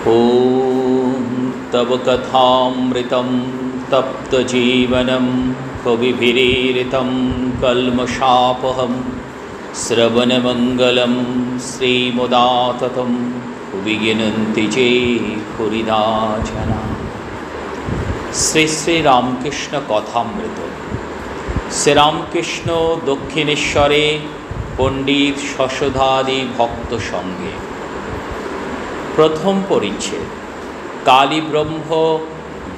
ॐ तव कथामृतं तप्तजीवनं कविभिरीरितं कल्मषापहं श्रवणमङ्गलं श्रीमुदाततं विगिनन्ति चे हृदा जना। শ্রী শ্রী রামকৃষ্ণ কথামৃত। শ্রীরামকৃষ্ণ দক্ষিণেশ্বরে পণ্ডিত শশধাদি ভক্ত সঙ্গে। প্রথম পরিচ্ছেদ। কালী ব্রহ্ম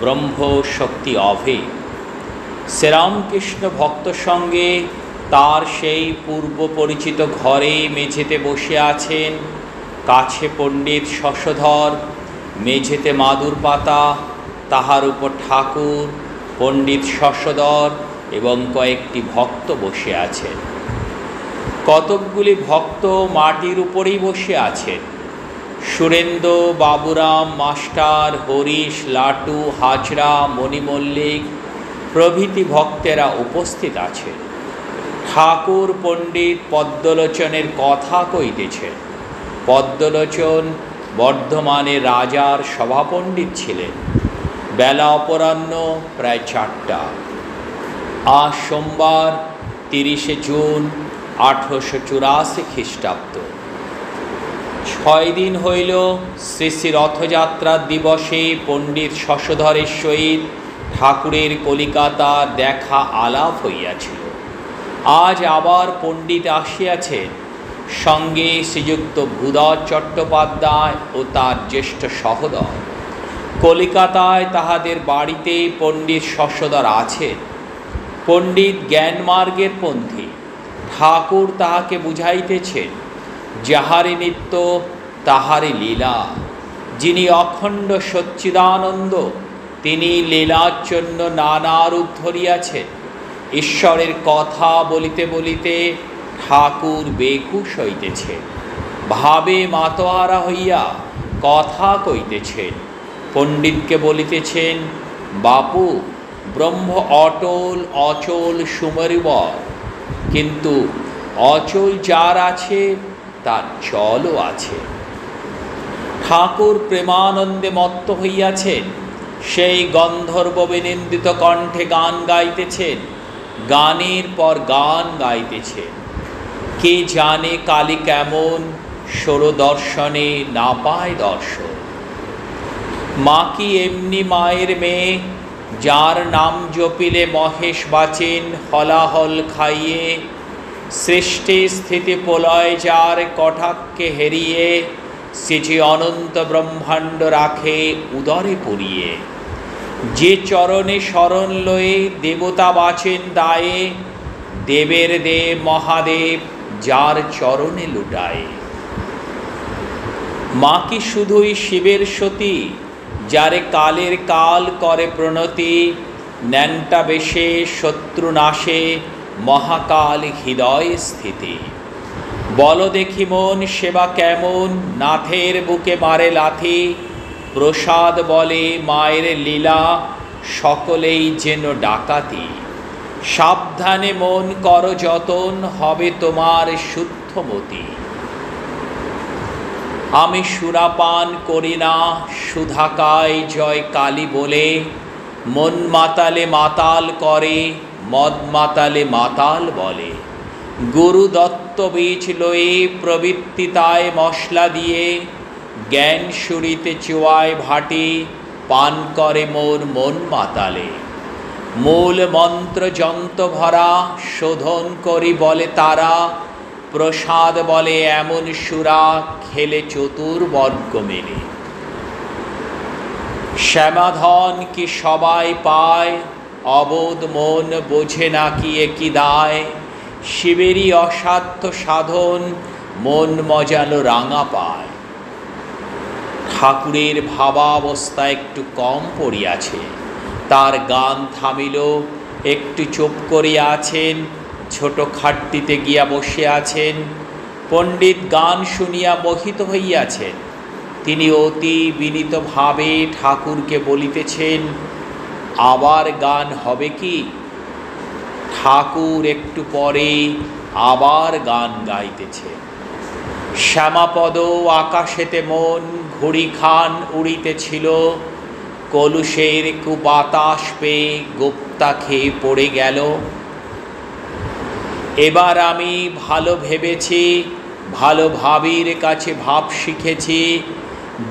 ব্রহ্ম শক্তি অভে। শ্রীরামকৃষ্ণ ভক্ত সঙ্গে তার সেই পূর্ব পরিচিত ঘরে মেঝেতে বসে আছেন। কাছে পণ্ডিত শশধর, মেঝেতে মাদুর পাতা, তাহার উপর ঠাকুর, পণ্ডিত শশধর এবং কয়েকটি ভক্ত বসে আছেন। কতকগুলি ভক্ত মাটির উপরেই বসে আছেন। সুরেন্দ্র, বাবুরাম, মাস্টার, হরিশ, লাটু, হাজরা, মণিমল্লিক প্রভৃতি ভক্তেরা উপস্থিত আছেন। ঠাকুর পণ্ডিত পদ্মলোচনের কথা কইতেছেন। পদ্মলোচন বর্ধমানের রাজার সভাপণ্ডিত ছিলেন। বেলা অপরাহ্ন প্রায় 4টা। আজ সোমবার 30শে জুন 1884 খ্রিস্টাব্দ। 6 দিন হইল শ্রী শ্রী রথযাত্রার দিবসে পণ্ডিত শশধরের সহিত ঠাকুরের কলিকাতা দেখা আলাপ হইয়াছিল। আজ আবার পণ্ডিত আসিয়াছেন, সঙ্গে শ্রীযুক্ত ভূধর চট্টোপাধ্যায় ও তার জ্যেষ্ঠ সহোদর। কলিকাতায় তাহাদের বাড়িতে পণ্ডিত শশধর আছেন। পণ্ডিত জ্ঞানমার্গের পন্থী। ঠাকুর তাহাকে বুঝাইতেছেন, যাহারে নিত্য তাহারে লীলা। যিনি অখণ্ড সচ্চিদানন্দ, তিনি লীলার জন্য নানা রূপ ধরিয়াছেন। ঈশ্বরের কথা বলিতে বলিতে ঠাকুর বেহুশ হইতেছেন, ভাবে মাতোহারা হইয়া কথা কইতেছেন। পণ্ডিতকে বলিতেছেন, বাপু, ব্রহ্ম অটল অচল সুমরিবর, কিন্তু অচল যার আছে তার চলও আছে। ঠাকুর প্রেমানন্দে মত্ত হইয়াছেন। সেই গন্ধর্ব বিনিন্দিত কণ্ঠে গান গাইতেছেন, গানের পর গান গাইতেছেন। কে জানে কালী কেমন, ষোড় দর্শনে না পায় দর্শন। মা কি এমনি মায়ের মেয়ে, যার নাম জপিলে মহেশ বাচেন হলাহল খাইয়ে। সৃষ্টি স্থিতি প্রলয় যার কটাক্ষে হেরিয়ে, সে যে অনন্ত ব্রহ্মাণ্ড রাখে উদরে পুরিয়ে। যে চরণে শরণ লয়ে দেবতা বাচেন দায়ে, দেবের দেব মহাদেব যার চরণে লুটায়। মা কি শুধুই শিবের সতী, যারে কালের কাল করে প্রণতি। ন্যাংটা বেশে শত্রু নাশে মহাকাল হৃদয় স্থিতি। বল দেখি মন সেবা কেমন, নাথের বুকে মারে লাথি। প্রসাদ বলে মায়ের লীলা, সকলেই যেন ডাকাতি। সাবধানে মন কর যতন, হবে তোমার শুদ্ধমতি। আমি সুরাপান করি না, সুধাকায় জয় কালী বলে। মন মাতালে মাতাল করে, মদ মাতালে মাতাল বলে। গুরু দত্ত বীজ লয়ে প্রবৃত্তি তায় মশলা দিয়ে। জ্ঞান সুরিতে চুয়ায় ভাটি, পান করে মোর মন মাতালে। মূল মন্ত্র যন্ত্র ভরা, শোধন করি বলে তারা। প্রসাদ বলে এমন সুরা, খেলে চতুর্বর্গ মেলে। শ্যামাধন কি সবাই পায়, অবোধ মন বোঝে না কি একই দায়। শিবেরই অসাধ্য সাধন, মন মজালো রাঙা পায়। ঠাকুরের ভাবাবস্থা একটু কম পড়িয়াছে। তার গান থামিল, একটু চুপ করিয়া আছেন। ছোট খাটটিতে গিয়া বসে আছেন। পণ্ডিত গান শুনিয়া মোহিত হইয়াছেন। তিনি অতি বিনীতভাবে ঠাকুরকে বলিতেছেন, আবার গান হবে কি? ঠাকুর একটু পরে আবার গান গাইতেছেন। শ্যামাপদ আকাশেতে মন ঘুড়ি খান উড়িতেছিল, কলুষের কুবাতাস পেয়ে গুপ্তা খেয়ে পড়ে গেল। এবার আমি ভালো ভেবেছি, ভালো ভাবির কাছে ভাব শিখেছি,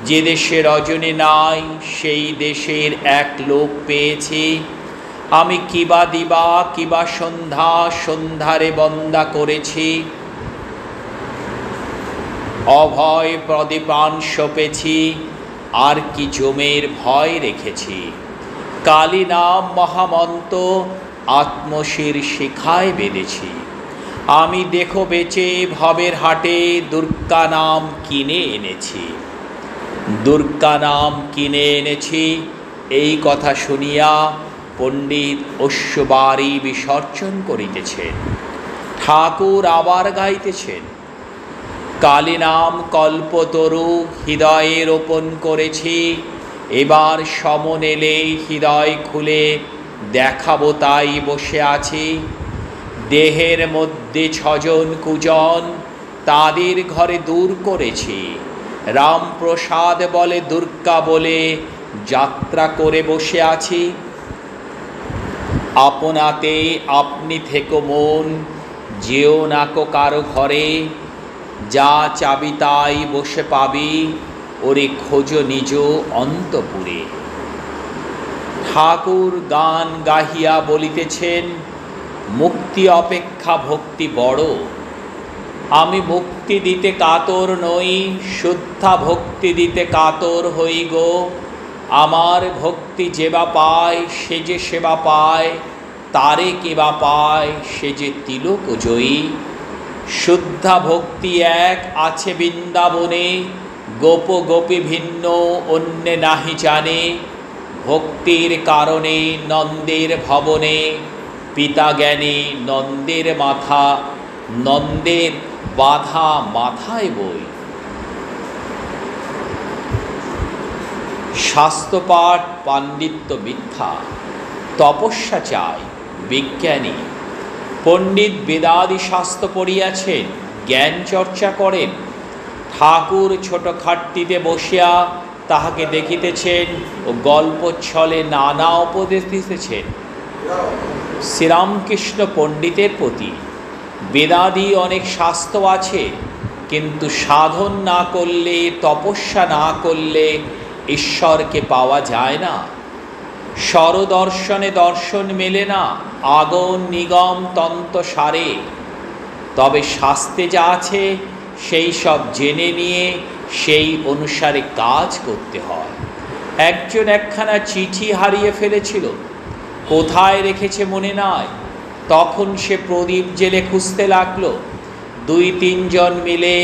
যে দেশে রজনী নাই সেই দেশের এক লোক পেয়েছি। আমি কিবা দিবা কিবা সন্ধ্যা, সন্ধ্যারে বন্দা করেছি। অভয় প্রদীপান সপেছি, আর কি জমের ভয় রেখেছি। কালী নাম মহামন্ত্র আত্মশির শিখায় বেঁধেছি। আমি দেখো বেচে ভবের হাটে দুর্গা নাম কিনে এনেছি। দুর্গা নাম কিনে এনেছি, এই কথা শুনিয়া পণ্ডিত অশ্ববাড়ি বিসর্জন করিতেছেন। ঠাকুর আবার গাইতেছেন, কালী নাম কল্পতরু হৃদয়ে রোপণ করেছি। এবার সমন এলে হৃদয় খুলে দেখাবো, তাই বসে আছি। দেহের মধ্যে ছজন কুজন, তাদের ঘরে দূর করেছি। রামপ্রসাদ বলে দুর্গা বলে যাত্রা করে বসে আছি। আপনাতে আপনি থেকো মন, যেও নাকো কারো ঘরে। যা চাবি তাই বসে পাবি, ওরে খোঁজ নিজ অন্তপুরে। ঠাকুর গান গাহিয়া বলিতেছেন, মুক্তি অপেক্ষা ভক্তি বড়। আমি মুক্তি দিতে কাতর নই, শুদ্ধা ভক্তি দিতে কাতর হই গো। আমার ভক্তি যেবা পায় সে যে সেবা পায়, তারে কেবা পায় সে যে তিলক জয়ী। শুদ্ধা ভক্তি এক আছে বৃন্দাবনে, গোপ গোপী ভিন্ন অন্যে নাহি জানে। ভক্তির কারণে নন্দের ভবনে, পিতা জ্ঞানে নন্দের মাথা, নন্দের বাধা মাথায় বই। শাস্ত্রপাঠ পাণ্ডিত্য মিথ্যা, তপস্যা চাই বিজ্ঞানী। পণ্ডিত বেদাদি শাস্ত্র পড়িয়াছেন, জ্ঞান চর্চা করেন। ঠাকুর ছোট খাটটিতে বসিয়া তাহাকে দেখিতেছেন ও গল্প ছলে নানা উপদেশ দিতেছেন। শ্রীরামকৃষ্ণ পণ্ডিতের প্রতি বেদাদি অনেক শাস্ত্র আছে, কিন্তু সাধন না করলে, তপস্যা না করলে ঈশ্বরকে পাওয়া যায় না। স্বরদর্শনে দর্শন মেলে না, আগম নিগম তন্ত্র সারে। তবে শাস্ত্রে যা আছে সেই সব জেনে নিয়ে সেই অনুসারে কাজ করতে হয়। একজন একখানা চিঠি হারিয়ে ফেলেছিল, কোথায় রেখেছে মনে নাই। তখন সে প্রদীপ জেলে খুঁজতে লাগলো। 2-3 জন মিলে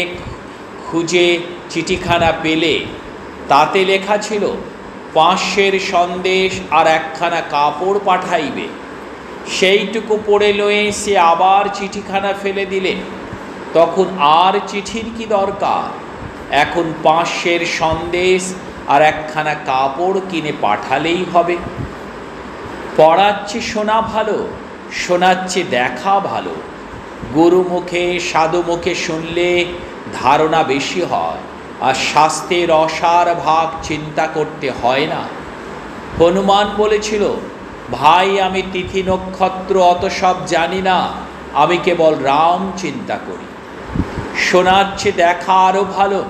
খুঁজে চিঠিখানা পেলে। তাতে লেখা ছিল 500 সন্দেশ আর একখানা কাপড় পাঠাইবে। সেইটুকু পড়ে লয়ে সে আবার চিঠিখানা ফেলে দিলে। তখন আর চিঠির কি দরকার, এখন 500 সন্দেশ আর একখানা কাপড় কিনে পাঠালেই হবে। পড়াচ্ছে শোনা ভালো, শোনাচ্ছে দেখা ভালো। গুরু মুখে সাধু মুখে শুনলে ধারণা বেশি হয়, আর শাস্ত্রের অসার ভাব চিন্তা করতে হয় না। হনুমান বলেছিল, ভাই আমি তিথি নক্ষত্র অত সব জানি না, আমি কেবল রাম চিন্তা করি। শোনাচ্ছে দেখা আরও ভালো,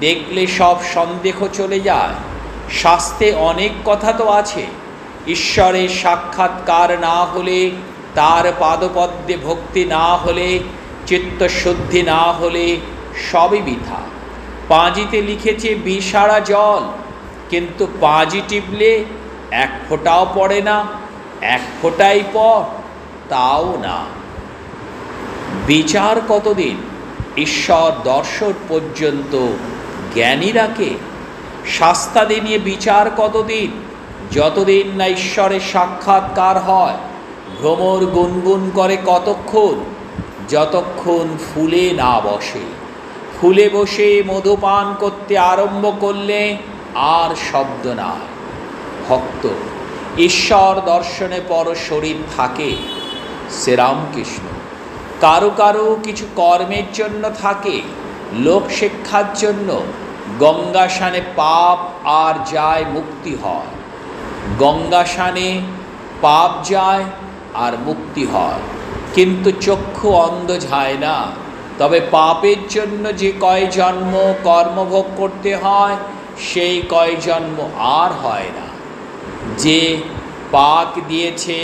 দেখলে সব সন্দেহ চলে যায়। শাস্ত্রে অনেক কথা তো আছে, ঈশ্বরের সাক্ষাৎকার না হলে, তার পাদপদ্মে ভক্তি না হলে, চিত্তশুদ্ধি না হলে সবই বৃথা। পাঁজিতে লিখেছে বিষারা জল, কিন্তু পাঁজি টিপলে 1 ফোঁটাও পড়ে না, 1 ফোঁটাই পর তাও না। বিচার কতদিন? ঈশ্বর দর্শন পর্যন্ত জ্ঞানীরাকে। শাস্ত্রাদি নিয়ে বিচার কতদিন? যতদিন না ঈশ্বরের সাক্ষাৎকার হয়। ভ্রমর গুনগুন করে কতক্ষণ? যতক্ষণ ফুলে না বসে। ফুলে বসে মধুপান করতে আরম্ভ করলে আর শব্দ নাই। ভক্ত ঈশ্বর দর্শনে পর শরীর থাকে। শ্রীরামকৃষ্ণ কারো কারো কিছু কর্মের জন্য থাকে, লোক শিক্ষার জন্য গঙ্গা স্নানে পাপ আর যায় মুক্তি হয়, গঙ্গা স্নানে পাপ যায় আর মুক্তি হয়, কিন্তু চক্ষু অন্ধ যায় না। তবে পাপের জন্য যে কয় জন্ম কর্মভোগ করতে হয় সেই কয় জন্ম আর হয় না। যে পাক দিয়েছে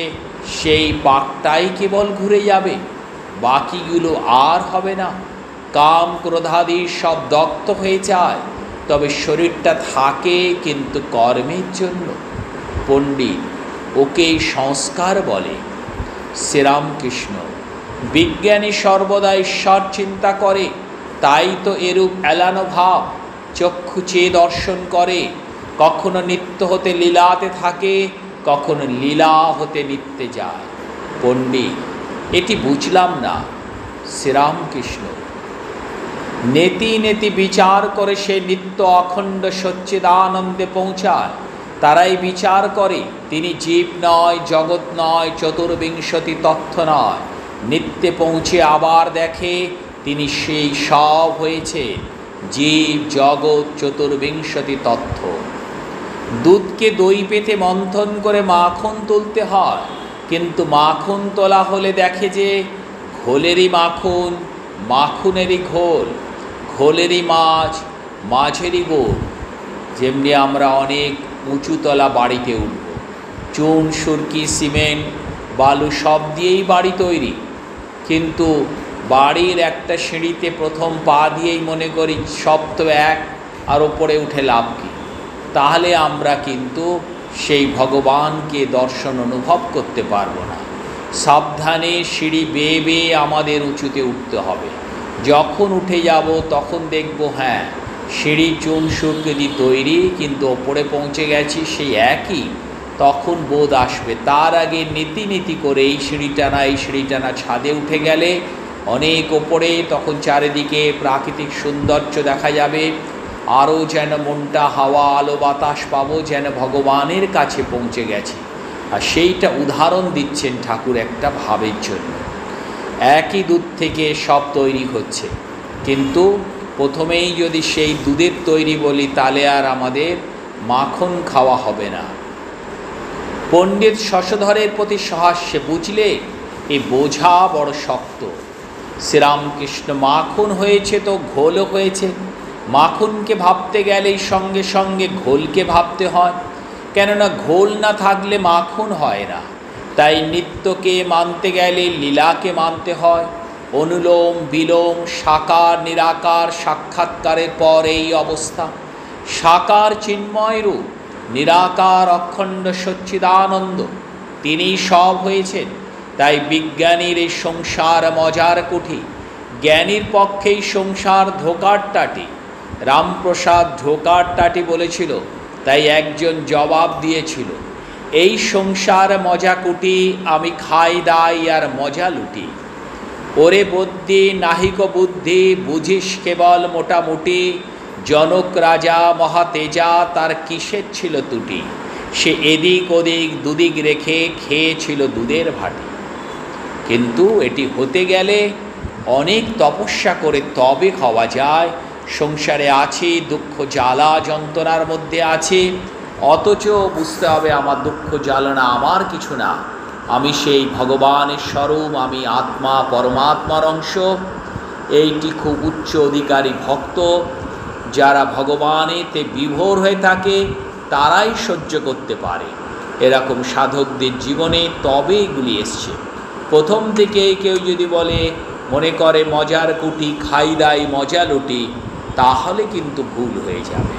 সেই পাকটাই কেবল ঘুরে যাবে, বাকিগুলো আর হবে না। কাম ক্রোধাদি সব দগ্ধ হয়ে যায়, তবে শরীরটা থাকে কিন্তু কর্মের জন্য। পণ্ডিত ওকেই সংস্কার বলে। শ্রীরামকৃষ্ণ বিজ্ঞানী সর্বদা ঈশ্বর চিন্তা করে, তাই তো এরূপ এলানো ভাব। চক্ষু চেয়ে দর্শন করে, কখনো নিত্য হতে লীলাতে থাকে, কখনো লীলা হতে নিত্যে যায়। পণ্ডিত এটি বুঝলাম না। শ্রীরামকৃষ্ণ নেতি নেতি বিচার করে সে নিত্য অখণ্ড সচ্চিদানন্দে পৌঁছায়। তারাই বিচার করে তিনি জীব নয়, জগৎ নয়, চতুর্বিংশতি তথ্য নয়। নিত্যে পৌঁছে আবার দেখে তিনি সেই সব হয়েছে, জীব জগৎ চতুর্বিংশতি তথ্য। দুধকে দই পেতে মন্থন করে মাখন তুলতে হয়, কিন্তু মাখন তোলা হলে দেখে যে ঘোলেরই মাখন, মাখনেরই ঘোল, ঘোলেরই মাছ, মাছেরই গোল। যেমনি আমরা অনেক উঁচুতলা বাড়িতে উঠব, চুন সুরকি সিমেন্ট বালু সব দিয়েই বাড়ি তৈরি, কিন্তু বাড়ির একটা সিঁড়িতে প্রথম পা দিয়েই মনে করি সব তো এক, আর ওপরে উঠে লাভ কী? তাহলে আমরা কিন্তু সেই ভগবানকে দর্শন অনুভব করতে পারবো না। সাবধানে সিঁড়ি বেয়ে বেয়ে আমাদের উঁচুতে উঠতে হবে। যখন উঠে যাব তখন দেখব হ্যাঁ সিঁড়ি চুন সুরকি তৈরি, কিন্তু ওপরে পৌঁছে গেছি সেই একই, তখন বোধ আসবে। তার আগে নীতি নীতি করে এই সিঁড়ি টানা ছাদে উঠে গেলে অনেক ওপরে, তখন চারিদিকে প্রাকৃতিক সৌন্দর্য দেখা যাবে, আরও যেন মনটা হাওয়া আলো বাতাস পাবো, যেন ভগবানের কাছে পৌঁছে গেছি। আর সেইটা উদাহরণ দিচ্ছেন ঠাকুর একটা ভাবের জন্য। একই দুধ থেকে সব তৈরি হচ্ছে, কিন্তু প্রথমেই যদি সেই দুধের তৈরি বলি তাহলে আর আমাদের মাখন খাওয়া হবে না। পণ্ডিত শশধরের প্রতি সহাস্যে বুঝলে এই বোঝা বড় শক্ত। শ্রীরামকৃষ্ণ মাখন হয়েছে তো ঘোলও হয়েছে। মাখনকে ভাবতে গেলেই সঙ্গে সঙ্গে ঘোলকে ভাবতে হয়, কেননা ঘোল না থাকলে মাখন হয় না। তাই নিত্যকে মানতে গেলে লীলাকে মানতে হয়। অনুলোম বিলোম সাকার নিরাকার সাক্ষাৎকারের পর এই অবস্থা। সাকার চিন্ময় রূপ, নিরাকার অখণ্ড সচ্চিদানন্দ, তিনিই সব হয়েছেন। তাই বিজ্ঞানীর এই সংসার মজার কুঠি, জ্ঞানীর পক্ষেই সংসার ধোকার টাটি। রামপ্রসাদ ধোকার টাটি বলেছিল, তাই একজন জবাব দিয়েছিল, এই সংসার মজা কুটি, আমি খাই দাই আর মজা লুটি। ওরে বদ্যি নাহিক বুদ্ধি, বুঝিস কেবল মোটামুটি, জনক রাজা মহাতেজা, তার কিসের ছিল ত্রুটি? সে এদিক ওদিক দুদিক রেখে খেয়েছিল দুধের ভাটি। কিন্তু এটি হতে গেলে অনেক তপস্যা করে তবে খাওয়া যায়। সংসারে আছি, দুঃখ জ্বালা যন্ত্রণার মধ্যে আছে, অথচ বুঝতে হবে আমার দুঃখ জ্বালনা আমার কিছু না, আমি সেই ভগবানের স্বরূপ, আমি আত্মা পরমাত্মার অংশ। এইটি খুব উচ্চ অধিকারী ভক্ত, যারা ভগবানেতে বিভোর হয়ে থাকে তারাই সহ্য করতে পারে। এরকম সাধকদের জীবনে তবে এগুলি এসছে। প্রথম থেকেই কেউ যদি বলে মনে করে মজার কুটি, খাই দাই মজা লুটি, তাহলে কিন্তু ভুল হয়ে যাবে।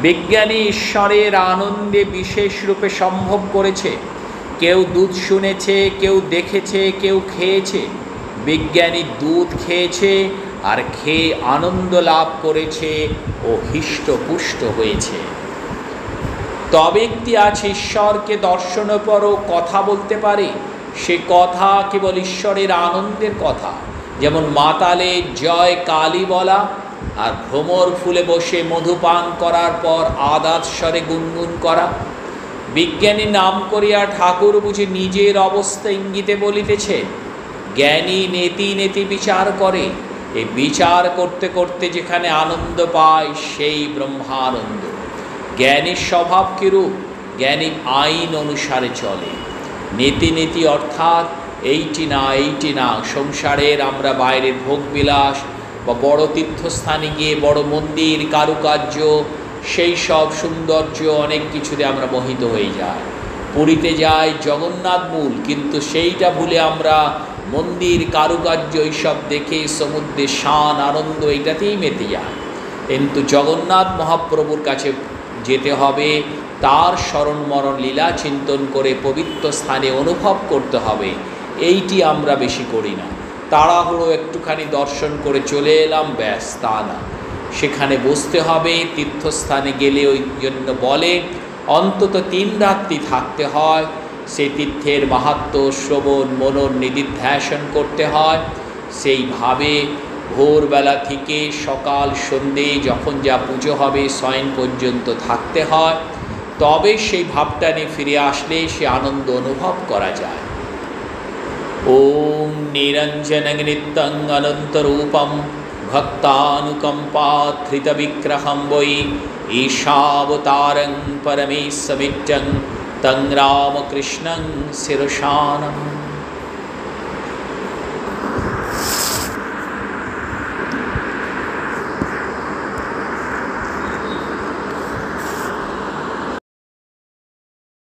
বিজ্ঞানী ঈশ্বরের আনন্দে বিশেষ রূপে সম্ভব করেছে। কেউ দুধ শুনেছে, কেউ দেখেছে, কেউ খেয়েছে। বিজ্ঞানী দুধ খেয়েছে আর খেয়ে আনন্দ লাভ করেছে ও হৃষ্টপুষ্ট হয়েছে। তবে একটি আছে ঈশ্বরকে দর্শনের পরও কথা বলতে পারে, সে কথা কেবল ঈশ্বরের আনন্দের কথা। যেমন মাতালে জয় কালী বলা, আর ভ্রমর ফুলে বসে মধুপান করার পর আদাত স্বরে গুনগুন করা। বিজ্ঞানী নাম করিয়া ঠাকুর বুঝে নিজের অবস্থা ইঙ্গিতে বলিতেছে। জ্ঞানী নেতি নেতি বিচার করে এই বিচার করতে করতে যেখানে আনন্দ পায় সেই ব্রহ্মানন্দ। জ্ঞানীর স্বভাব কিরূপ? জ্ঞানী আইন অনুসারে চলে। নীতি নীতি অর্থাৎ এইটি না সংসারের আমরা বাইরের ভোগবিলাস বা বড় তীর্থস্থানে গিয়ে বড় মন্দির কারুকার্য সেই সব সৌন্দর্য অনেক কিছুতে আমরা মোহিত হয়ে যাই। পুরীতে যাই জগন্নাথ মূল, কিন্তু সেইটা ভুলে আমরা মন্দির কারুকার্য এইসব দেখে সমুদ্রের শান আনন্দ এইটাতেই মেতে যায়। কিন্তু জগন্নাথ মহাপ্রভুর কাছে যেতে হবে, তার স্মরণ মরণ লীলা চিন্তন করে পবিত্র স্থানে অনুভব করতে হবে। এইটি আমরা বেশি করি না। তাড়াহুড়ো একটুখানি দর্শন করে চলে এলাম, ব্যাস, তা না। সেখানে বসতে হবে। তীর্থস্থানে গেলে ওই জন্য বলে অন্তত 3 রাত্রি থাকতে হয়। সেই তীর্থের মাহাত্ম্য শ্রবণ মনন নিদিধ্যাসন করতে হয়। সেইভাবে ভোরবেলা থেকে সকাল সন্ধে যখন যা পুজো হবে শয়ন পর্যন্ত থাকতে হয়। তবে সেই ভাবটা নিয়ে ফিরে আসলে সে আনন্দ অনুভব করা যায়। ওম নিরঞ্জনং নিত্যং অনন্তরূপম ভক্তানুকম্পাধৃতবিগ্রহং বৈ ঈশাবতারং পরমেশ্বমিত্যং তং রামকৃষ্ণং শিরসা নমামি।